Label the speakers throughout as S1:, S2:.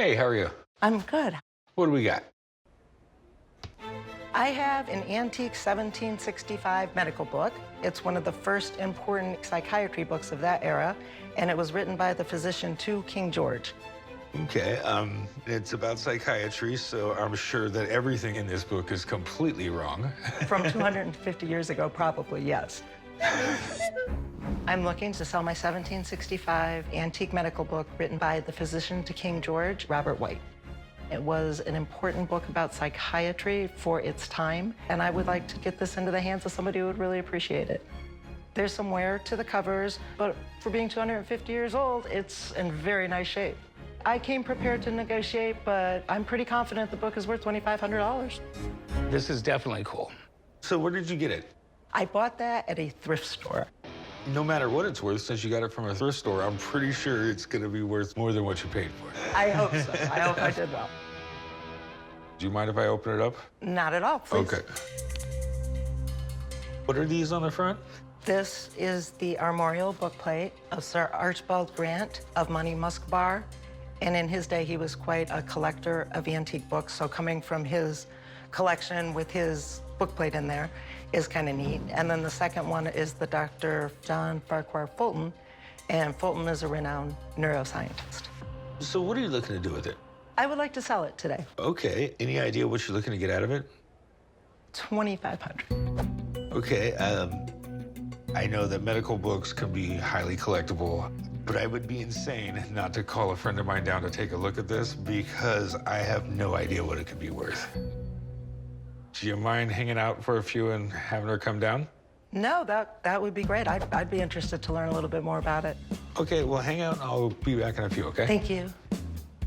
S1: Hey, how are you?
S2: I'm good.
S1: What do we got?
S2: I have an antique 1765 medical book. It's one of the first important psychiatry books of that era, and it was written by the physician to King George.
S1: Okay, it's about psychiatry, so I'm sure that everything in this book is completely wrong.
S2: From 250 years ago, probably, yes. I'm looking to sell my 1765 antique medical book written by the physician to King George, Robert Whytt. It was an important book about psychiatry for its time, and I would like to get this into the hands of somebody who would really appreciate it. There's some wear to the covers, but for being 250 years old, it's in very nice shape. I came prepared to negotiate, but I'm pretty confident the book is worth $2,500.
S1: This is definitely cool. So where did you get it?
S2: I bought that at a thrift store.
S1: No matter what it's worth, since you got it from a thrift store, I'm pretty sure it's gonna be worth more than what you paid for it.
S2: I hope so. I hope I did well.
S1: Do you mind if I open it up?
S2: Not at all, please.
S1: Okay. What are these on the front?
S2: This is the armorial bookplate of Sir Archibald Grant of Money Musk Bar. And in his day, he was quite a collector of antique books. So coming from his collection with his bookplate in there is kind of neat. And then the second one is the Dr. John Farquhar Fulton. And Fulton is a renowned neuroscientist.
S1: So what are you looking to do with it?
S2: I would like to sell it today.
S1: Okay, any idea what you're looking to get out of it?
S2: $2,500.
S1: Okay, I know that medical books can be highly collectible, but I would be insane not to call a friend of mine down to take a look at this because I have no idea what it could be worth. Do you mind hanging out for a few and having her come down?
S2: No, that would be great. I'd be interested to learn a little bit more about it.
S1: Okay, well, hang out and I'll be back in a few, okay?
S2: Thank you.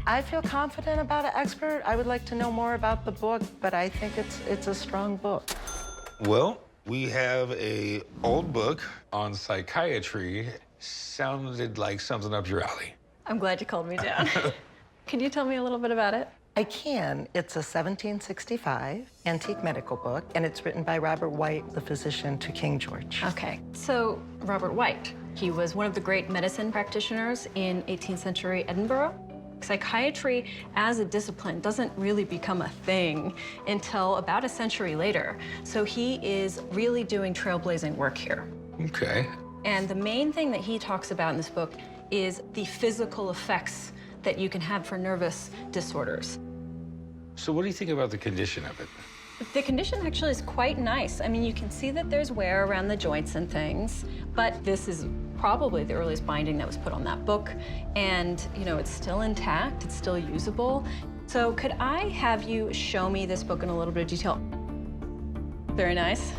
S2: I feel confident about an expert. I would like to know more about the book, but I think it's a strong book.
S1: Well, we have a old book on psychiatry. Sounded like something up your alley.
S3: I'm glad you called me down. Can you tell me a little bit about it?
S2: I can. It's a 1765 antique medical book, and it's written by Robert Whytt, the physician to King George.
S3: Okay, so Robert Whytt, he was one of the great medicine practitioners in 18th century Edinburgh. Psychiatry as a discipline doesn't really become a thing until about a century later. So he is really doing trailblazing work here.
S1: Okay.
S3: And the main thing that he talks about in this book is the physical effects that you can have for nervous disorders.
S1: So what do you think about the condition of it?
S3: The condition actually is quite nice. I mean, you can see that there's wear around the joints and things, but this is probably the earliest binding that was put on that book. And, you know, it's still intact, it's still usable. So could I have you show me this book in a little bit of detail? Very nice.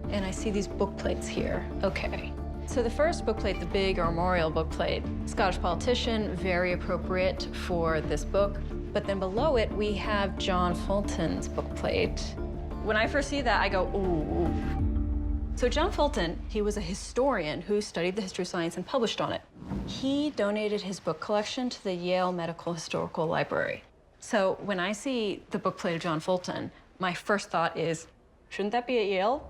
S3: And I see these book plates here. Okay. So the first book plate, the big armorial book plate, Scottish politician, very appropriate for this book. But then below it, we have John Fulton's book plate. When I first see that, I go, ooh. So John Fulton, he was a historian who studied the history of science and published on it. He donated his book collection to the Yale Medical Historical Library. So when I see the book plate of John Fulton, my first thought is, shouldn't that be at Yale?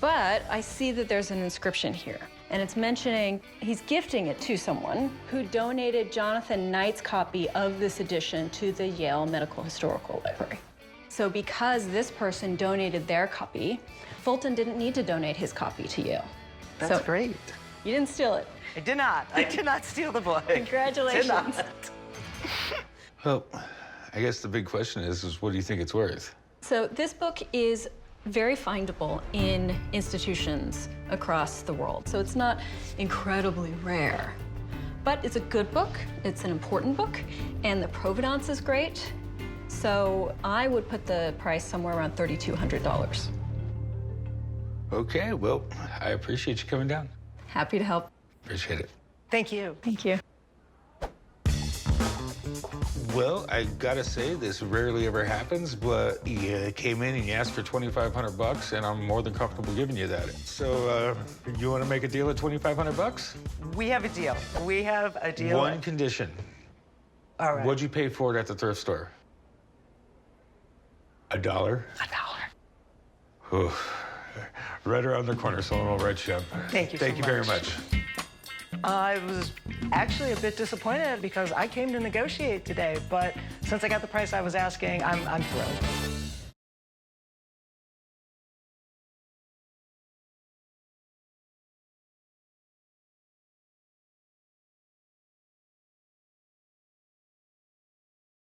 S3: But I see that there's an inscription here, and it's mentioning he's gifting it to someone who donated Jonathan Knight's copy of this edition to the Yale Medical Historical Library. So because this person donated their copy, Fulton didn't need to donate his copy to Yale.
S2: That's great.
S3: You didn't steal it.
S2: I did not. I did not steal the book.
S3: Congratulations.
S2: Did not.
S1: Well, I guess the big question is what do you think it's worth?
S3: So this book is very findable in institutions across the world. So it's not incredibly rare, but it's a good book, it's an important book, and the provenance is great. So I would put the price somewhere around $3,200.
S1: Okay, well, I appreciate you coming down.
S3: Happy to help.
S1: Appreciate it.
S2: Thank you.
S3: Thank you.
S1: Well, I gotta say, this rarely ever happens, but you came in and you asked for $2,500, and I'm more than comfortable giving you that. So, you wanna make a deal at $2,500?
S2: We have a deal. We have a deal.
S1: One condition.
S2: All right.
S1: What'd you pay for it at the thrift store? $1?
S2: $1.
S1: Ooh. Right around the corner, someone will write you up.
S2: Thank you so
S1: Thank you very
S2: much.
S1: much.
S2: I was actually a bit disappointed because I came to negotiate today, but since I got the price I was asking, I'm thrilled.